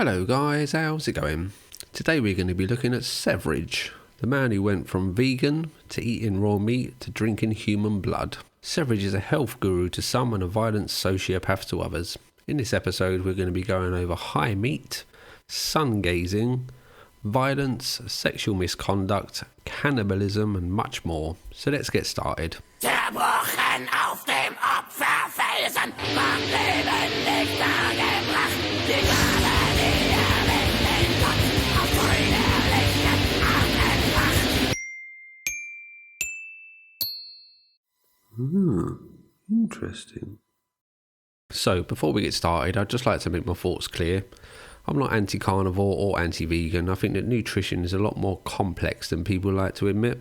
Hello guys, how's it going? Today we're going to be looking at Severidge, the man who went from vegan to eating raw meat to drinking human blood. Severidge is a health guru to some and a violent sociopath to others. In this episode we're going to be going over high meat, sun gazing, violence, sexual misconduct, cannibalism and much more. So let's get started. Zerbrochen auf dem Opferfelsen, vom Leben nicht dargebracht. Die Gnade, die erwähnt den Gott, auf brüderlichen Armen wach. Interesting. So, before we get started, I'd just like to make my thoughts clear. I'm not anti-carnivore or anti-vegan. I think that nutrition is a lot more complex than people like to admit.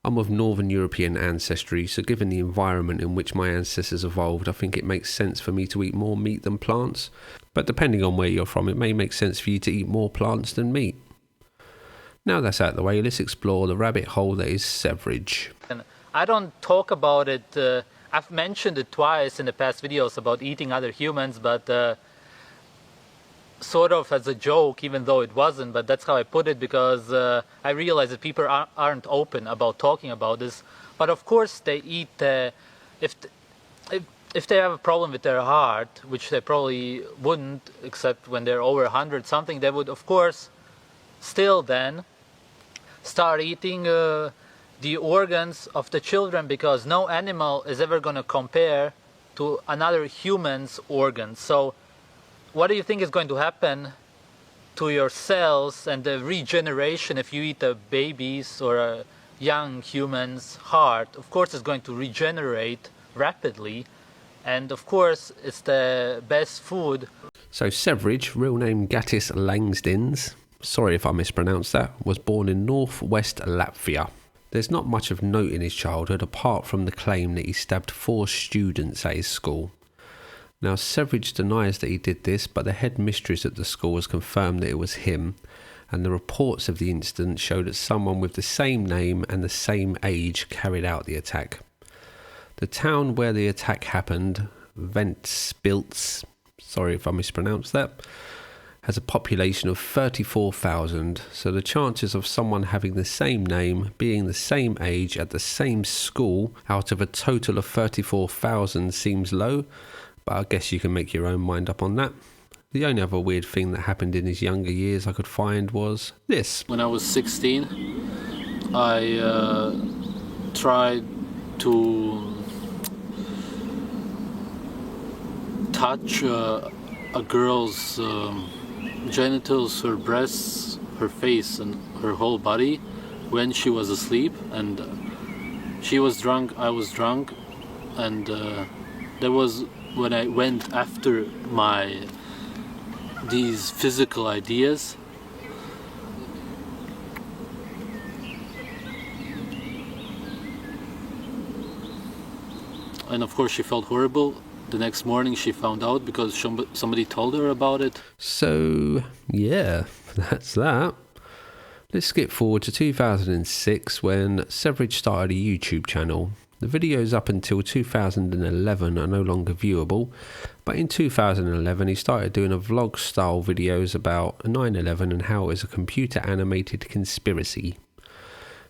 I'm of Northern European ancestry, so given the environment in which my ancestors evolved, I think it makes sense for me to eat more meat than plants. But depending on where you're from, it may make sense for you to eat more plants than meat. Now that's out of the way, let's explore the rabbit hole that is Severidge. I don't talk about it, I've mentioned it twice in the past videos about eating other humans, but sort of as a joke, even though it wasn't, but that's how I put it because I realize that people aren't open about talking about this. But of course they eat, if they have a problem with their heart, which they probably wouldn't, except when they're over 100 something, they would of course still then start eating the organs of the children, because no animal is ever going to compare to another human's organs. So what do you think is going to happen to your cells and the regeneration if you eat a baby's or a young human's heart? Of course it's going to regenerate rapidly, and of course it's the best food. So Severidge, real name Gattis Langstins, sorry if I mispronounced that, was born in northwest Latvia. There's not much of note in his childhood apart from the claim that he stabbed 4 students at his school. Now, Severidge denies that he did this, but the head mistress at the school has confirmed that it was him, and the reports of the incident show that someone with the same name and the same age carried out the attack. The town where the attack happened, Ventspils, sorry if I mispronounced that, has a population of 34,000, so the chances of someone having the same name, being the same age at the same school out of a total of 34,000 seems low, but I guess you can make your own mind up on that. The only other weird thing that happened in his younger years I could find was this. When I was 16, I tried to touch a girl's genitals, her breasts, her face and her whole body when she was asleep, and she was drunk, I was drunk, and that was when I went after these physical ideas. And of course she felt horrible. The next morning she found out because somebody told her about it. So, yeah, that's that. Let's skip forward to 2006 when Severidge started a YouTube channel. The videos up until 2011 are no longer viewable, but in 2011 he started doing a vlog style videos about 9/11 and how it was a computer animated conspiracy.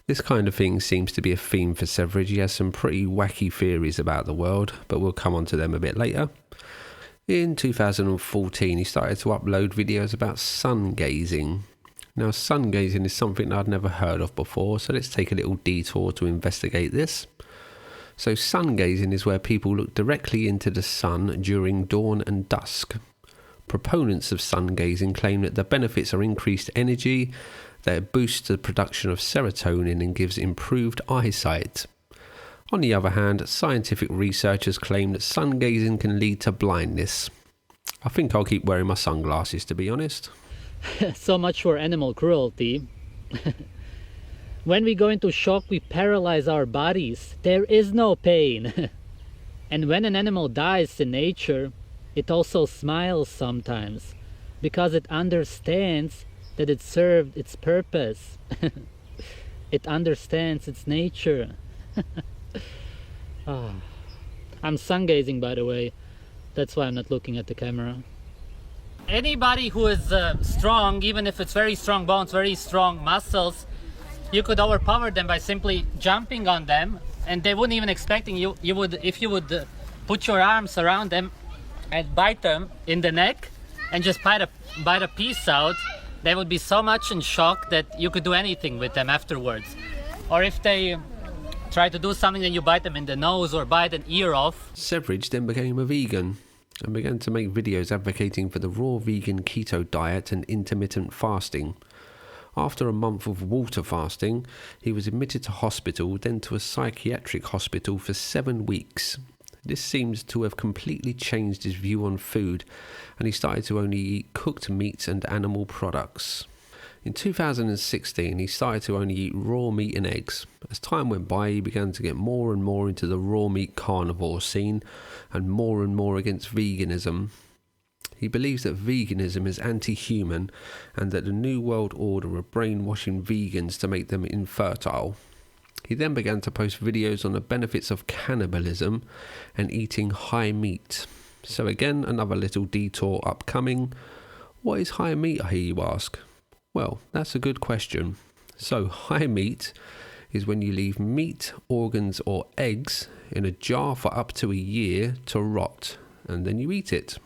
This kind of thing seems to be a theme for Severidge. He has some pretty wacky theories about the world, but we'll come on to them a bit later. In 2014 he started to upload videos about sun gazing. Now sun gazing is something I'd never heard of before, so let's take a little detour to investigate this. So sun gazing is where people look directly into the sun during dawn and dusk. Proponents of sun gazing claim that the benefits are increased energy, that it boosts the production of serotonin and gives improved eyesight. On the other hand, scientific researchers claim that sun gazing can lead to blindness. I think I'll keep wearing my sunglasses, to be honest. So much for animal cruelty. When we go into shock, we paralyze our bodies. There is no pain. And when an animal dies in nature, it also smiles sometimes, because it understands that it served its purpose. It understands its nature. I'm sun gazing, by the way. That's why I'm not looking at the camera. anybody who is strong, even if it's very strong bones, very strong muscles, you could overpower them by simply jumping on them, and they wouldn't even expecting you. You would, if you would put your arms around them and bite them in the neck, and just bite a piece out, they would be so much in shock that you could do anything with them afterwards. Or if they try to do something and you bite them in the nose or bite an ear off. Severidge then became a vegan and began to make videos advocating for the raw vegan keto diet and intermittent fasting. After a month of water fasting, he was admitted to hospital, then to a psychiatric hospital for 7 weeks. This seems to have completely changed his view on food, and he started to only eat cooked meats and animal products. In 2016, he started to only eat raw meat and eggs. As time went by, he began to get more and more into the raw meat carnivore scene and more against veganism. He believes that veganism is anti-human and that the New World Order are brainwashing vegans to make them infertile. He then began to post videos on the benefits of cannibalism and eating high meat. So again, another little detour upcoming. What is high meat, I hear you ask? Well, that's a good question. So high meat is when you leave meat, organs or eggs in a jar for up to a year to rot, and then you eat it.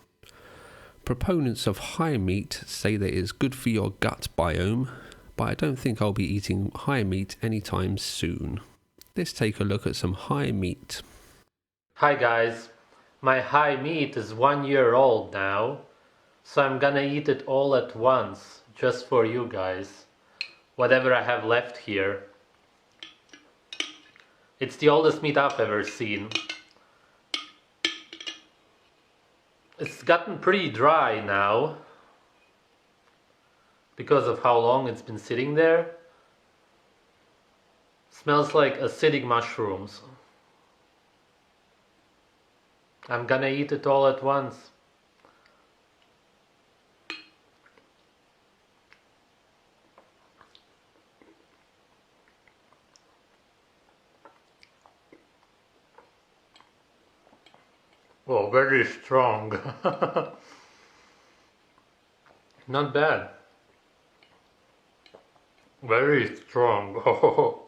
Proponents of high meat say that it is good for your gut biome, but I don't think I'll be eating high meat anytime soon. Let's take a look at some high meat. Hi guys, my high meat is 1 year old now, so I'm gonna eat it all at once, just for you guys. Whatever I have left here. It's the oldest meat I've ever seen. It's gotten pretty dry now, because of how long it's been sitting there. Smells like acidic mushrooms. I'm gonna eat it all at once. Oh, very strong. Not bad. Very strong. Oh.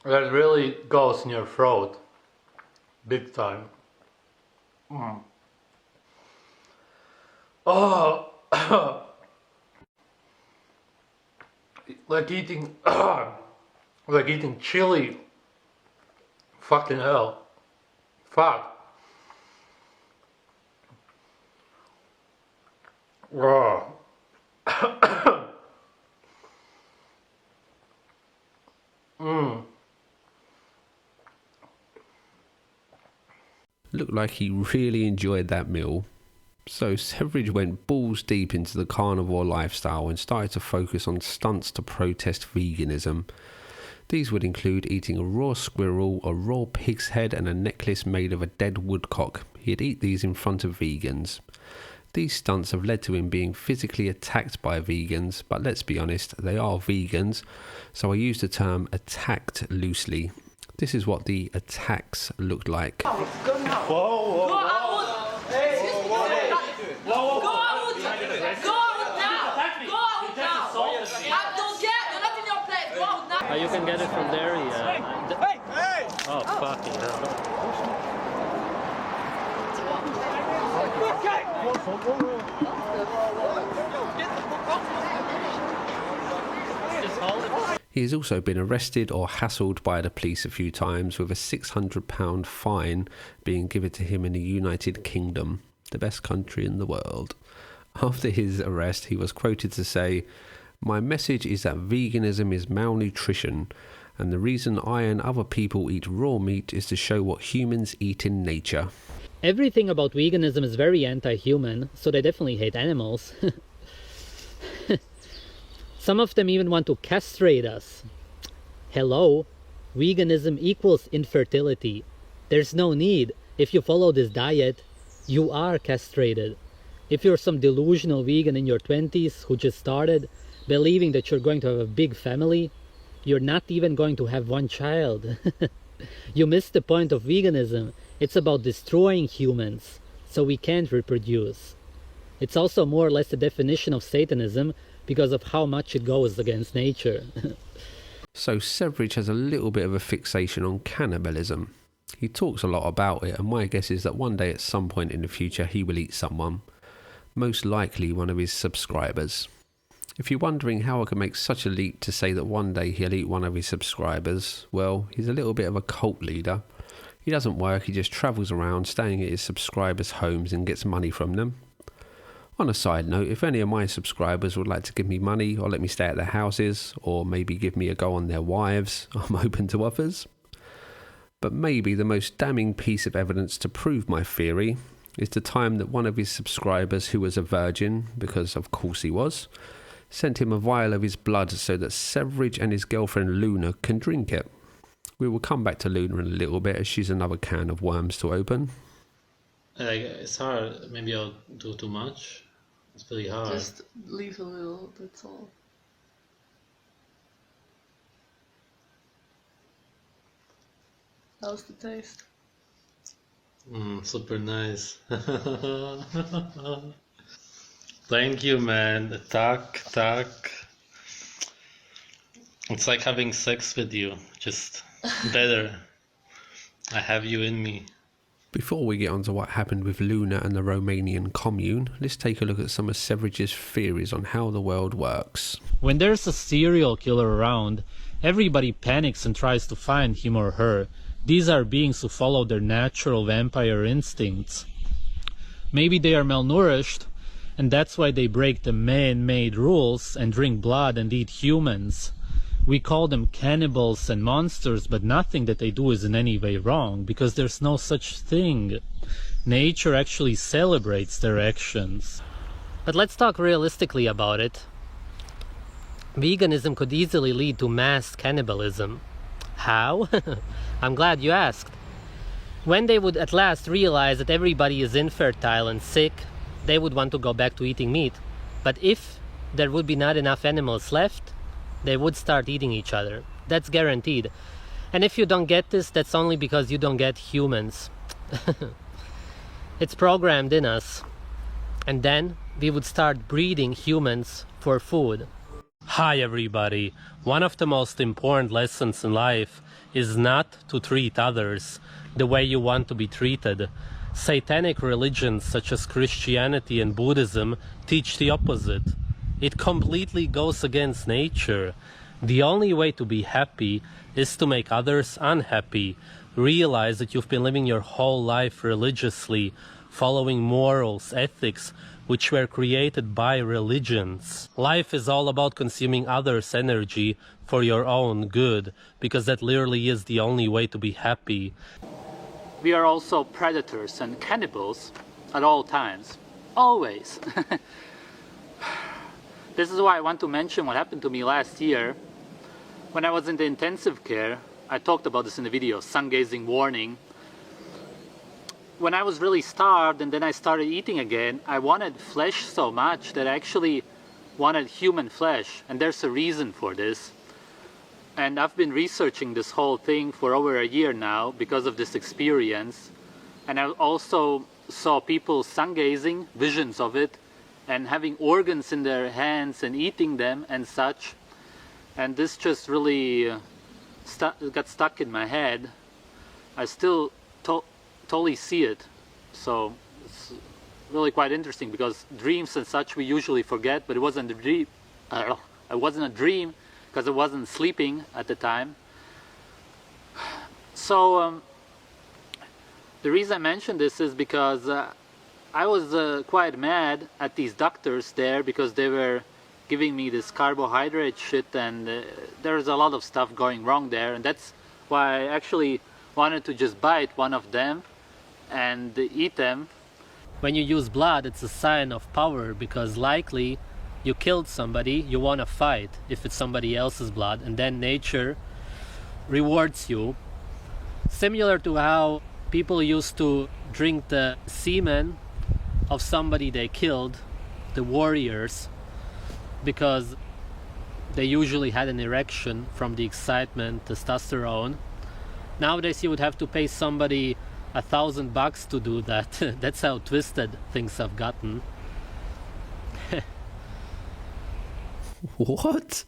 That really goes in your throat. Big time. Oh. like eating chili. Fucking hell. Fuck. Wow. Looked like he really enjoyed that meal. So Severidge went balls deep into the carnivore lifestyle and started to focus on stunts to protest veganism. These would include eating a raw squirrel, a raw pig's head and a necklace made of a dead woodcock. He'd eat these in front of vegans. These stunts have led to him being physically attacked by vegans, but let's be honest, they are vegans, so I use the term attacked loosely. This is what the attacks looked like. Go out! Go out now! Go out now! I don't get it! You're not in your place! Go out now! You can get it from there, yeah. Hey! Oh, fucking hell. He has also been arrested or hassled by the police a few times, with a £600 fine being given to him in the United Kingdom, the best country in the world. After his arrest, he was quoted to say, "My message is that veganism is malnutrition, and the reason I and other people eat raw meat is to show what humans eat in nature." Everything about veganism is very anti-human, so they definitely hate animals. Some of them even want to castrate us. Hello, veganism equals infertility. There's no need. If you follow this diet, you are castrated. If you're some delusional vegan in your 20s who just started, believing that you're going to have a big family, you're not even going to have one child. You missed the point of veganism. It's about destroying humans. so we can't reproduce. It's also more or less the definition of Satanism because of how much it goes against nature. So Severidge has a little bit of a fixation on cannibalism. He talks a lot about it, and my guess is that one day at some point in the future he will eat someone, most likely one of his subscribers. If you're wondering how I can make such a leap to say that one day he'll eat one of his subscribers, well, he's a little bit of a cult leader. He doesn't work, he just travels around staying at his subscribers' homes and gets money from them. On a side note, if any of my subscribers would like to give me money or let me stay at their houses, or maybe give me a go on their wives, I'm open to offers. But maybe the most damning piece of evidence to prove my theory is the time that one of his subscribers, who was a virgin, because of course he was, sent him a vial of his blood so that Severidge and his girlfriend Luna can drink it. We will come back to Luna in a little bit, as she's another can of worms to open. It's hard. Maybe I'll do too much. It's really hard. Just leave a little, that's all. How's the taste? Super nice. Thank you, man. Tak. It's like having sex with you, just better. I have you in me. Before we get on to what happened with Luna and the Romanian commune, let's take a look at some of Severidge's theories on how the world works. When there's a serial killer around, everybody panics and tries to find him or her. These are beings who follow their natural vampire instincts. Maybe they are malnourished, and that's why they break the man-made rules and drink blood and eat humans. We call them cannibals and monsters, but nothing that they do is in any way wrong, because there's no such thing. Nature actually celebrates their actions. But let's talk realistically about it. Veganism could easily lead to mass cannibalism. How? I'm glad you asked. When they would at last realize that everybody is infertile and sick, they would want to go back to eating meat. But if there would be not enough animals left, they would start eating each other. That's guaranteed. And if you don't get this, that's only because you don't get humans. It's programmed in us. And then we would start breeding humans for food. Hi everybody. One of the most important lessons in life is not to treat others the way you want to be treated. Satanic religions such as Christianity and Buddhism teach the opposite. It completely goes against nature. The only way to be happy is to make others unhappy. Realize that you've been living your whole life religiously, following morals, ethics, which were created by religions. Life is all about consuming others' energy for your own good, because that literally is the only way to be happy. We are also predators and cannibals at all times. Always. This is why I want to mention what happened to me last year. When I was in the intensive care, I talked about this in the video, sun gazing warning. When I was really starved and then I started eating again, I wanted flesh so much that I actually wanted human flesh. And there's a reason for this. And I've been researching this whole thing for over a year now because of this experience. And I also saw people sun gazing, visions of it, and having organs in their hands and eating them and such. And this just really got stuck in my head. I still totally see it. So it's really quite interesting, because dreams and such we usually forget, but it wasn't a dream. It wasn't a dream because I wasn't sleeping at the time. So the reason I mention this is because I was quite mad at these doctors there, because they were giving me this carbohydrate shit, and there's a lot of stuff going wrong there, and that's why I actually wanted to just bite one of them and eat them. When you use blood, it's a sign of power, because likely you killed somebody, you want to fight if it's somebody else's blood, and then nature rewards you. Similar to how people used to drink the semen of somebody they killed, the warriors, because they usually had an erection from the excitement, testosterone. Nowadays you would have to pay somebody $1,000 to do that. That's how twisted things have gotten. What?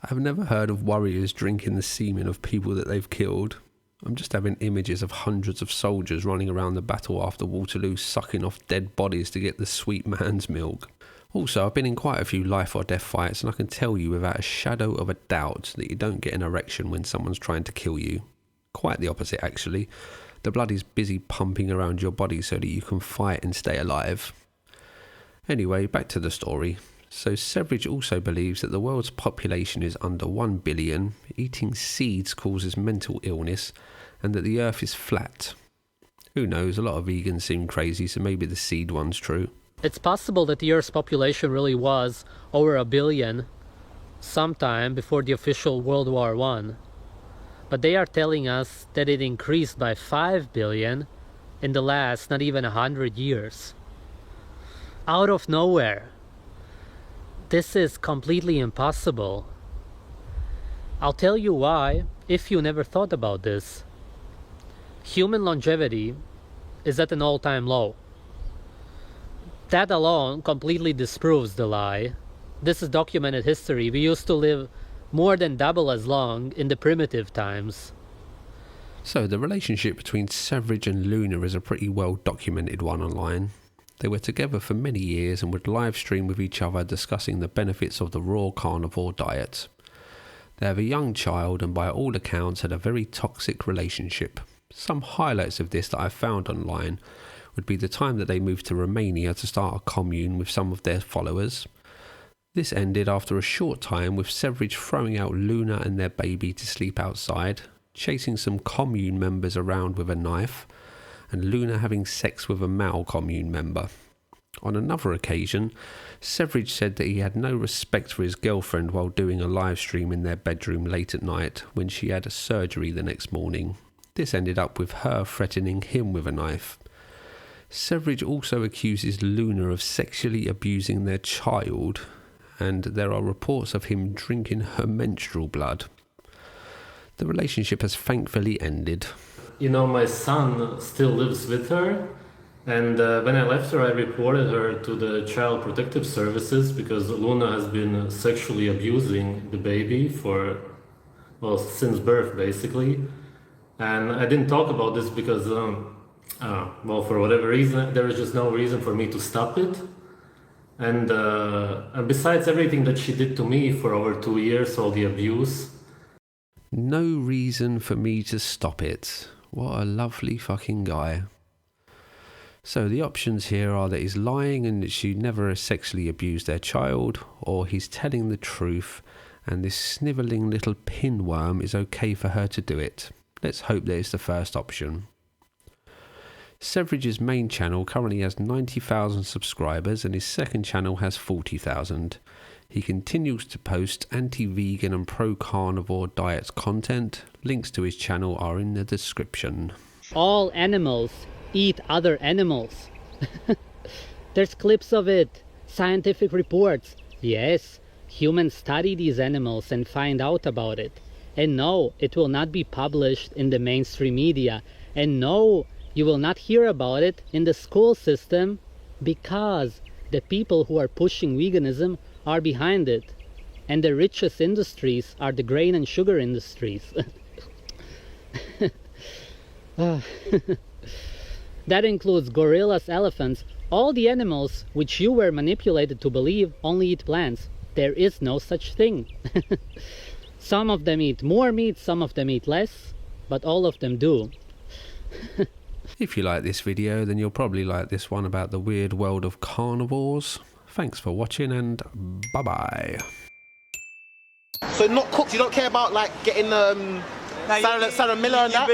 I've never heard of warriors drinking the semen of people that they've killed. I'm just having images of hundreds of soldiers running around the battle after Waterloo sucking off dead bodies to get the sweet man's milk. Also, I've been in quite a few life or death fights, and I can tell you without a shadow of a doubt that you don't get an erection when someone's trying to kill you. Quite the opposite, actually. The blood is busy pumping around your body so that you can fight and stay alive. Anyway, back to the story. So Severidge also believes that the world's population is under 1 billion, eating seeds causes mental illness, and that the earth is flat. Who knows, a lot of vegans seem crazy, so maybe the seed one's true. It's possible that the Earth's population really was over 1 billion sometime before the official World War I. But they are telling us that it increased by 5 billion in the last not even 100 years. Out of nowhere. This is completely impossible. I'll tell you why, if you never thought about this. Human longevity is at an all-time low. That alone completely disproves the lie. This is documented history. We used to live more than double as long in the primitive times. So the relationship between Severidge and Luna is a pretty well documented one online. They were together for many years and would live stream with each other discussing the benefits of the raw carnivore diet. They have a young child and by all accounts had a very toxic relationship. Some highlights of this that I've found online would be the time that they moved to Romania to start a commune with some of their followers. This ended after a short time with Severidge throwing out Luna and their baby to sleep outside, chasing some commune members around with a knife, and Luna having sex with a male commune member. On another occasion, Severidge said that he had no respect for his girlfriend while doing a live stream in their bedroom late at night when she had a surgery the next morning. This ended up with her threatening him with a knife. Severidge also accuses Luna of sexually abusing their child, and there are reports of him drinking her menstrual blood. The relationship has thankfully ended. You know, my son still lives with her, and when I left her, I reported her to the Child Protective Services because Luna has been sexually abusing the baby since birth, basically. And I didn't talk about this because, for whatever reason, there was just no reason for me to stop it. And besides everything that she did to me for over 2 years, all the abuse. No reason for me to stop it. What a lovely fucking guy. So the options here are that he's lying and that she never sexually abused their child, or he's telling the truth and this snivelling little pinworm is okay for her to do it. Let's hope that it's the first option. Severidge's main channel currently has 90,000 subscribers and his second channel has 40,000. He continues to post anti-vegan and pro-carnivore diet content. Links to his channel are in the description. All animals eat other animals. There's clips of it, scientific reports. Yes, humans study these animals and find out about it. And no, it will not be published in the mainstream media. And no, you will not hear about it in the school system because the people who are pushing veganism are behind it. And the richest industries are the grain and sugar industries. That includes gorillas, elephants, all the animals which you were manipulated to believe only eat plants. There is no such thing. Some of them eat more meat, some of them eat less, but all of them do. If you like this video, then you'll probably like this one about the weird world of carnivores. Thanks for watching and bye-bye. So not cooked, you don't care about like getting Sarah Miller and that?